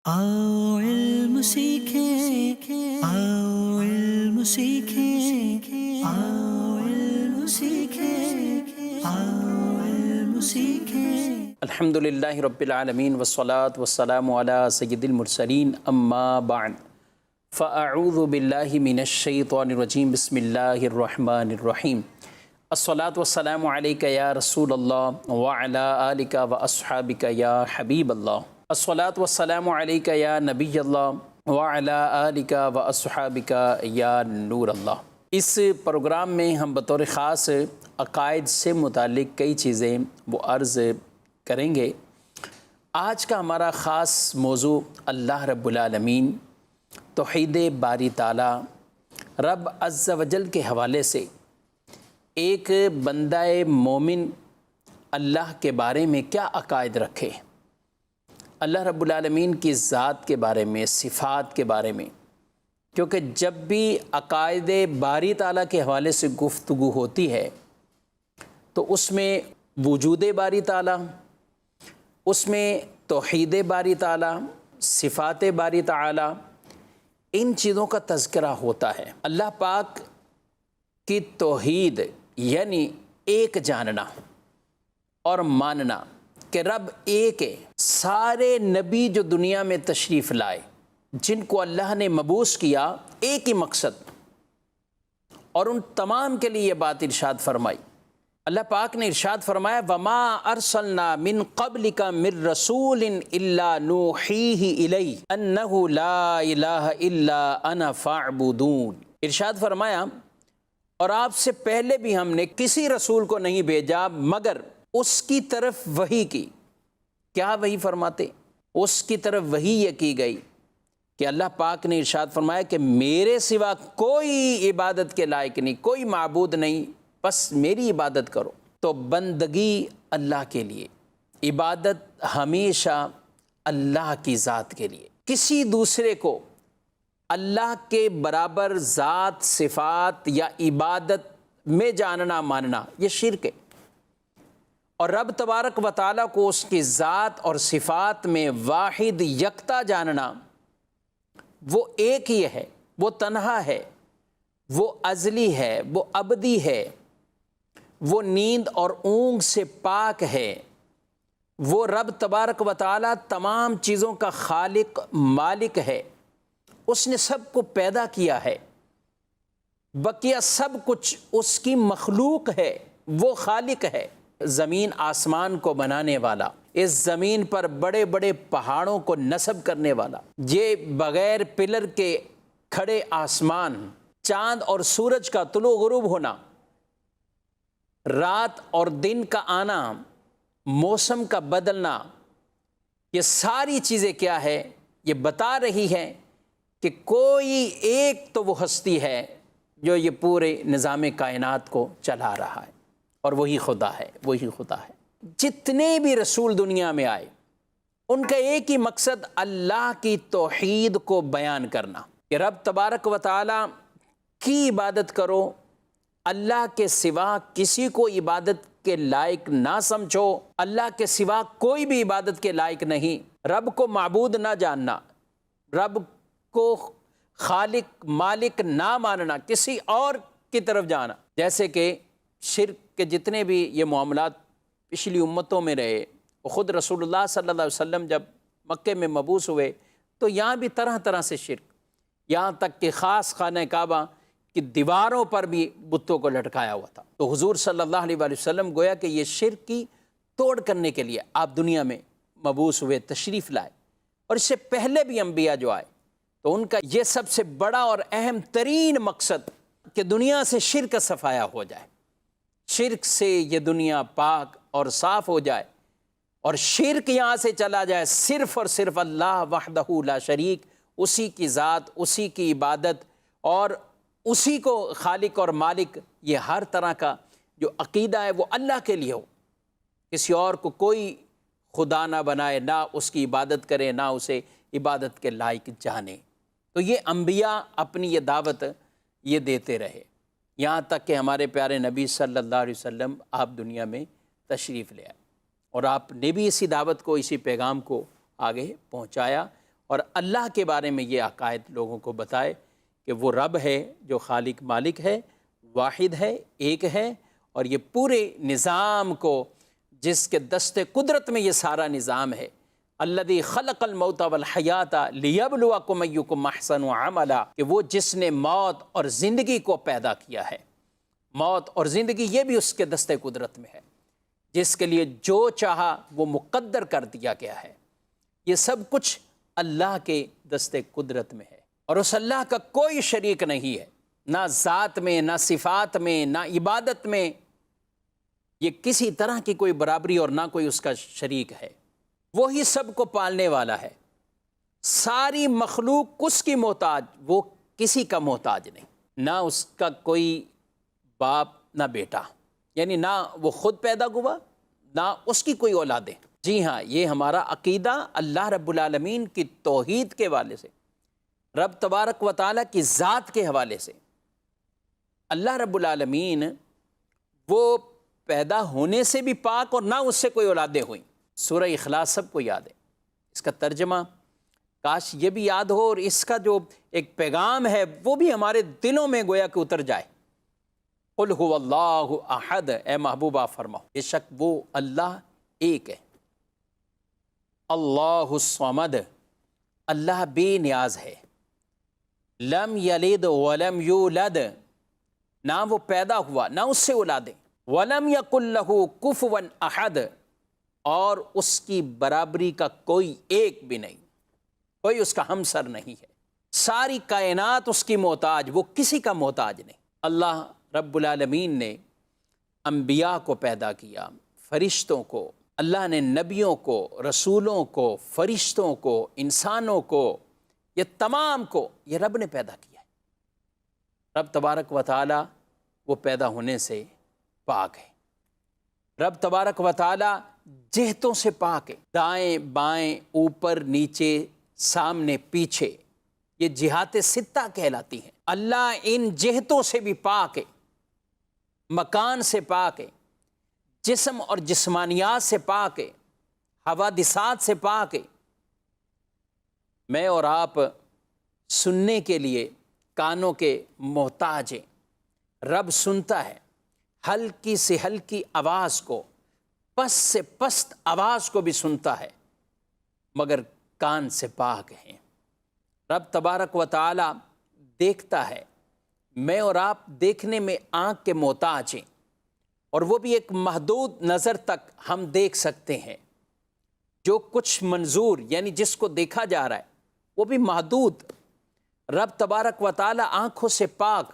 आओ इल्म सीखें, आओ इल्म सीखें, आओ इल्म सीखें, आओ इल्म सीखें। अल्हम्दुलिल्लाहि रब्बिल आलमीन वस्सलातु वस्सलामु अला सय्यिदिल मुरसलीन अम्मा बअद फ़अऊज़ु बिल्लाहि मिनश शैतानिर रजीम बिस्मिल्लाहिर रहमानिर रहीम अस्सलातु वस्सलामु अलैका या रसूलल्लाह व अला आलिका व अस्हाबिका या हबीबल्लाह अस्सलातु वस्सलामु अलैका या नबियल्लाह व अला आलिका व अस्हाबिका या नूरल्लाह। इस प्रोग्राम में हम बतौर ख़ास अक़ायद से मुतालिक कई चीज़ें वो अर्ज़ करेंगे। आज का हमारा ख़ास मौजू अल्लाह रब्बुल आलमीन तौहीद बारी ताला रब अज़्ज़ वजल के हवाले से एक बंदाए मोमिन अल्लाह के बारे में क्या अक़ायद रखे, अल्लाह रब्बुल आलमीन की ज़ात के बारे में, सिफ़ात के बारे में। क्योंकि जब भी अक़ायद बारी ताला के हवाले से गुफ्तगू होती है तो उसमें वजूद बारी ताला, उसमें तौहीद बारी ताला, सिफ़ात बारी ताला, इन चीज़ों का तज़किरा होता है। अल्लाह पाक की तौहीद यानी एक जानना और मानना कि रब एक है। सारे नबी जो दुनिया में तशरीफ़ लाए, जिनको अल्लाह ने मबूस किया, एक ही मकसद, और उन तमाम के लिए ये बात इरशाद फरमाई। अल्लाह पाक ने इरशाद फरमाया, वमा अरसलना मिन क़ब्लिका मिर रसूलिन इल्ला नूहीही इलैहि अन्नहु ला इलाहा इल्ला अना फ़अबुदून। इरशाद फरमाया, और आपसे पहले भी हमने किसी रसूल को नहीं भेजा मगर उसकी तरफ वही की। क्या वही फरमाते? उसकी तरफ वही ये की गई कि अल्लाह पाक ने इरशाद फरमाया कि मेरे सिवा कोई इबादत के लायक नहीं, कोई माबूद नहीं, बस मेरी इबादत करो। तो बंदगी अल्लाह के लिए, इबादत हमेशा अल्लाह की ज़ात के लिए। किसी दूसरे को अल्लाह के बराबर ज़ात, सिफ़ात या इबादत में जानना मानना ये शिर्क है। और रब तबारक व तआला को उसकी ज़ात और सिफ़ात में वाहिद यकता जानना, वो एक ही है, वो तन्हा है, वो अज़ली है, वो अबदी है, वो नींद और ऊँग से पाक है। वो रब तबारक व तआला तमाम चीज़ों का खालिक मालिक है। उसने सब को पैदा किया है, बकिया सब कुछ उसकी मखलूक है, वो खालिक है। ज़मीन आसमान को बनाने वाला, इस ज़मीन पर बड़े बड़े पहाड़ों को नस्ब करने वाला, ये बग़ैर पिलर के खड़े आसमान, चाँद और सूरज का तुलू गुरूब होना, रात और दिन का आना, मौसम का बदलना, ये सारी चीज़ें क्या है? ये बता रही हैं कि कोई एक तो वो हस्ती है जो ये पूरे निज़ाम कायनात को चला रहा है, और वही खुदा है, वही खुदा है। जितने भी रसूल दुनिया में आए, उनका एक ही मकसद अल्लाह की तौहीद को बयान करना कि रब तबारक व तआला की इबादत करो, अल्लाह के सिवा किसी को इबादत के लायक ना समझो, अल्लाह के सिवा कोई भी इबादत के लायक नहीं। रब को माबूद ना जानना, रब को खालिक मालिक ना मानना, किसी और की तरफ जाना। जैसे कि शिर्क के जितने भी ये मामलात पिछली उम्मतों में रहे, ख़ुद रसूलुल्लाह सल्लल्लाहु अलैहि वसल्लम जब मक्के में मबूस हुए तो यहाँ भी तरह तरह से शिर्क, यहाँ तक कि ख़ास खाना काबा की दीवारों पर भी बुतों को लटकाया हुआ था। तो हुज़ूर सल्लल्लाहु अलैहि वसल्लम गोया कि ये शिर्क की तोड़ करने के लिए आप दुनिया में मबूस हुए, तशरीफ़ लाए। और इससे पहले भी अम्बिया जो आए तो उनका ये सबसे बड़ा और अहम तरीन मकसद कि दुनिया से शिर्क का सफाया हो जाए, शिर्क से ये दुनिया पाक और साफ़ हो जाए, और शिर्क यहाँ से चला जाए। सिर्फ़ और सिर्फ अल्लाह वहदहू ला शरीक, उसी की ज़ात, उसी की इबादत और उसी को खालिक और मालिक, ये हर तरह का जो अक़ीदा है वो अल्लाह के लिए हो। किसी और को कोई खुदा ना बनाए, ना उसकी इबादत करे, ना उसे इबादत के लायक जाने। तो ये अम्बिया अपनी ये दावत ये देते रहे, यहाँ तक कि हमारे प्यारे नबी सल्लल्लाहु अलैहि वसल्लम आप दुनिया में तशरीफ़ ले आए, और आपने भी इसी दावत को, इसी पैगाम को आगे पहुँचाया। اور اللہ کے بارے میں یہ عقائد لوگوں کو بتائے کہ وہ رب ہے جو خالق مالک ہے، واحد ہے، ایک ہے، اور یہ پورے نظام کو، جس کے دست قدرت میں یہ سارا نظام ہے، الذی خلق الموت والحیات لیبلوکم ایکم احسن عملا، کہ وہ جس نے موت اور زندگی کو پیدا کیا ہے۔ موت اور زندگی یہ بھی اس کے دست قدرت میں ہے، جس کے لیے جو چاہا وہ مقدر کر دیا گیا ہے۔ یہ سب کچھ اللہ کے دست قدرت میں ہے، اور اس اللہ کا کوئی شریک نہیں ہے، نہ ذات میں، نہ صفات میں، نہ عبادت میں، یہ کسی طرح کی کوئی برابری اور نہ کوئی اس کا شریک ہے۔ وہی سب کو پالنے والا ہے، ساری مخلوق اس کی محتاج، وہ کسی کا محتاج نہیں، نہ اس کا کوئی باپ نہ بیٹا، یعنی نہ وہ خود پیدا ہوا نہ اس کی کوئی اولادیں۔ جی ہاں، یہ ہمارا عقیدہ اللہ رب العالمین کی توحید کے حوالے سے، رب تبارک و تعالیٰ کی ذات کے حوالے سے۔ اللہ رب العالمین وہ پیدا ہونے سے بھی پاک اور نہ اس سے کوئی اولادیں ہوئیں۔ سورہ اخلاص سب کو یاد ہے، اس کا ترجمہ کاش یہ بھی یاد ہو، اور اس کا جو ایک پیغام ہے وہ بھی ہمارے دلوں میں گویا کہ اتر جائے۔ قل هو اللہ احد، اے محبوبہ فرماؤ بے شک وہ اللہ ایک ہے۔ اللہ الصمد، اللہ بے نیاز ہے۔ لم یلد ولم یولد، نہ وہ پیدا ہوا نہ اس سے اولادیں۔ ولم یکن لہ کفوا احد، اور اس کی برابری کا کوئی ایک بھی نہیں، کوئی اس کا ہمسر نہیں ہے۔ ساری کائنات اس کی محتاج، وہ کسی کا محتاج نہیں۔ اللہ رب العالمین نے انبیاء کو پیدا کیا، فرشتوں کو، اللہ نے نبیوں کو، رسولوں کو، فرشتوں کو، انسانوں کو، یہ تمام کو یہ رب نے پیدا کیا ہے۔ رب تبارک و تعالی وہ پیدا ہونے سے پاک ہے۔ رب تبارک و تعالی جہتوں سے پاک ہے، دائیں بائیں، اوپر نیچے، سامنے پیچھے، یہ جہات ستہ کہلاتی ہیں۔ اللہ ان جہتوں سے بھی پاک ہے، مکان سے پاک ہے، جسم اور جسمانیات سے پاک ہے، حوادثات سے پاک ہے۔ میں اور آپ سننے کے لیے کانوں کے محتاج ہیں، رب سنتا ہے، ہلکی سے ہلکی آواز کو، پست سے پست آواز کو بھی سنتا ہے، مگر کان سے پاک ہیں۔ رب تبارک و تعالی دیکھتا ہے، میں اور آپ دیکھنے میں آنکھ کے محتاج ہیں، اور وہ بھی ایک محدود نظر تک ہم دیکھ سکتے ہیں۔ جو کچھ منظور یعنی جس کو دیکھا جا رہا ہے وہ بھی محدود۔ رب تبارک و تعالی آنکھوں سے پاک،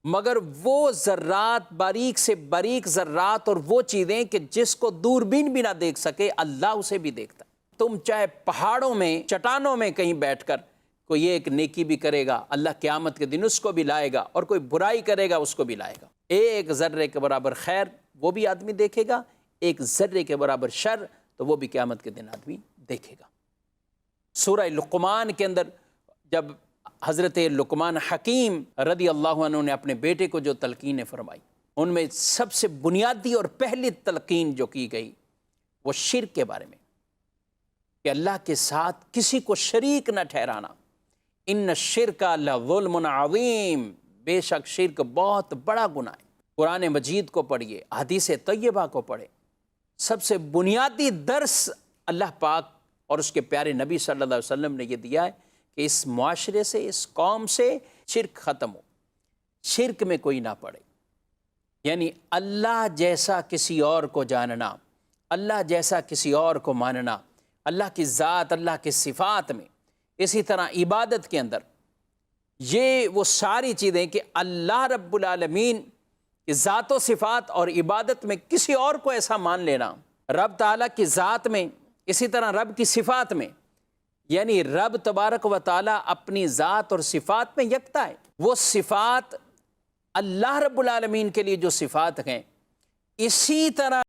مگر وہ ذرات، باریک سے باریک ذرات اور وہ چیزیں کہ جس کو دوربین بھی نہ دیکھ سکے، اللہ اسے بھی دیکھتا ہے۔ تم چاہے پہاڑوں میں، چٹانوں میں کہیں بیٹھ کر کوئی ایک نیکی بھی کرے گا، اللہ قیامت کے دن اس کو بھی لائے گا، اور کوئی برائی کرے گا اس کو بھی لائے گا۔ ایک ذرے کے برابر خیر وہ بھی آدمی دیکھے گا، ایک ذرے کے برابر شر تو وہ بھی قیامت کے دن آدمی دیکھے گا۔ سورہ لقمان کے اندر جب حضرت لقمان حکیم رضی اللہ عنہ نے اپنے بیٹے کو جو تلقین فرمائی، ان میں سب سے بنیادی اور پہلی تلقین جو کی گئی وہ شرک کے بارے میں، کہ اللہ کے ساتھ کسی کو شریک نہ ٹھہرانا۔ ان الشرک لظلم عظیم، بے شک شرک بہت بڑا گناہ ہے۔ قرآن مجید کو پڑھیے، حدیث طیبہ کو پڑھے، سب سے بنیادی درس اللہ پاک اور اس کے پیارے نبی صلی اللہ علیہ وسلم نے یہ دیا ہے کہ اس معاشرے سے، اس قوم سے شرک ختم ہو، شرک میں کوئی نہ پڑے۔ یعنی اللہ جیسا کسی اور کو جاننا، اللہ جیسا کسی اور کو ماننا، اللہ کی ذات، اللہ کی صفات میں، اسی طرح عبادت کے اندر، یہ وہ ساری چیزیں کہ اللہ رب العالمین کی ذات و صفات اور عبادت میں کسی اور کو ایسا مان لینا، رب تعالیٰ کی ذات میں، اسی طرح رب کی صفات میں، یعنی رب تبارک و تعالیٰ اپنی ذات اور صفات میں یکتا ہے۔ وہ صفات اللہ رب العالمین کے لیے جو صفات ہیں، اسی طرح